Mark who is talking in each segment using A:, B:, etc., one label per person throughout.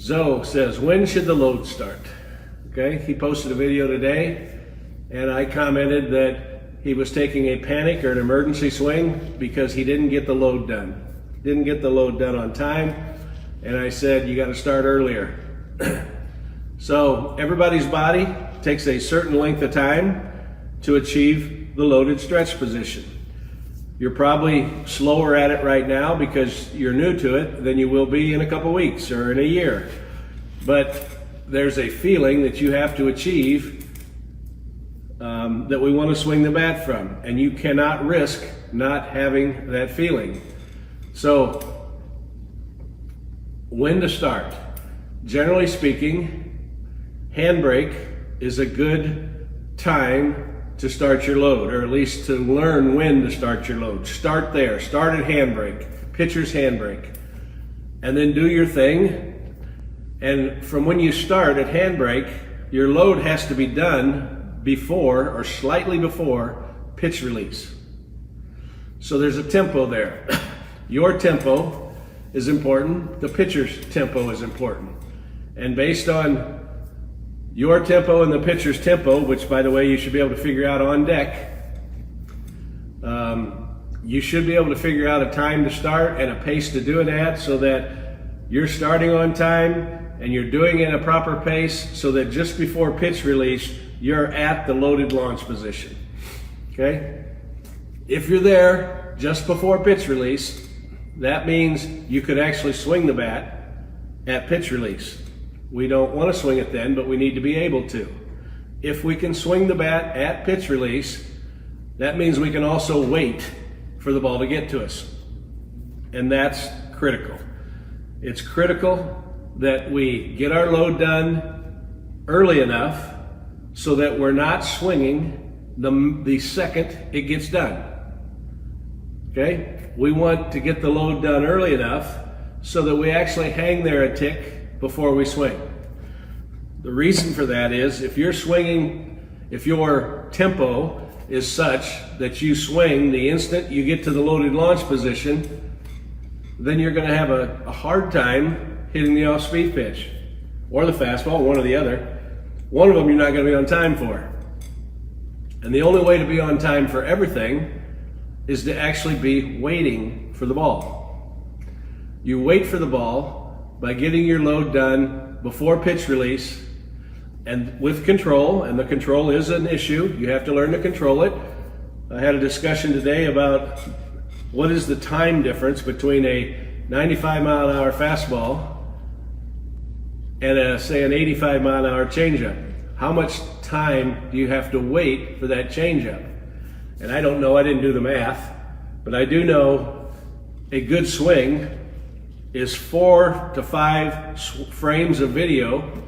A: Zoe says, when should the load start? Okay, he posted a video today and I commented that he was taking a panic or an emergency swing because he didn't get the load done. Didn't get the load done on time. And I said, you got to start earlier. So everybody's body takes a certain length of time to achieve the loaded stretch position. You're probably slower at it right now because you're new to it than you will be in a couple weeks or in a year. But there's a feeling that you have to achieve that we want to swing the bat from, and you cannot risk not having that feeling. So, when to start? Generally speaking, handbrake is a good time to start your load, or at least to learn when to start your load. Start there. Start at handbrake, pitcher's handbrake, and then do your thing. And from when you start at handbrake, your load has to be done before or slightly before pitch release. So there's a tempo there. Your tempo is important. The pitcher's tempo is important. And based on your tempo and the pitcher's tempo, which by the way, you should be able to figure out on deck, you should be able to figure out a time to start and a pace to do it at so that you're starting on time and you're doing it at a proper pace so that just before pitch release, you're at the loaded launch position, okay? If you're there just before pitch release, that means you could actually swing the bat at pitch release. We don't want to swing it then, but we need to be able to. If we can swing the bat at pitch release, that means we can also wait for the ball to get to us. And that's critical. It's critical that we get our load done early enough so that we're not swinging the second it gets done. Okay? We want to get the load done early enough so that we actually hang there a tick before we swing. The reason for that is if you're swinging, if your tempo is such that you swing the instant you get to the loaded launch position, then you're going to have a hard time hitting the off-speed pitch or the fastball, one or the other. One of them you're not going to be on time for. And the only way to be on time for everything is to actually be waiting for the ball. You wait for the ball by getting your load done before pitch release and with control, and the control is an issue. You have to learn to control it. I had a discussion today about what is the time difference between a 95-mile-an-hour fastball and say an 85-mile-an-hour changeup. How much time do you have to wait for that changeup? And I don't know, I didn't do the math, but I do know a good swing is 4 to 5 frames of video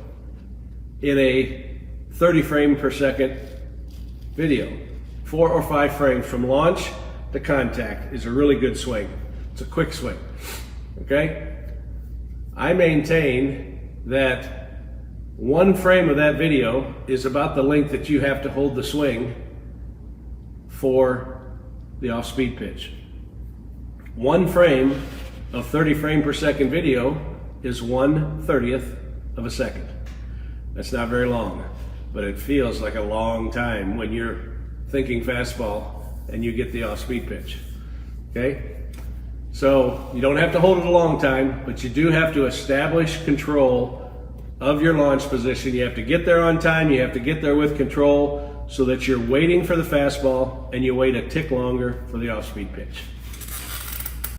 A: in a 30 frame per second video. 4 or 5 frames from launch to contact is a really good swing. It's a quick swing, okay? I maintain that 1 frame of that video is about the length that you have to hold the swing for the off-speed pitch. 1 frame of 30 frame per second video is 1/30th of a second. That's not very long, but it feels like a long time when you're thinking fastball and you get the off-speed pitch, okay? So you don't have to hold it a long time, but you do have to establish control of your launch position. You have to get there on time, you have to get there with control so that you're waiting for the fastball and you wait a tick longer for the off-speed pitch.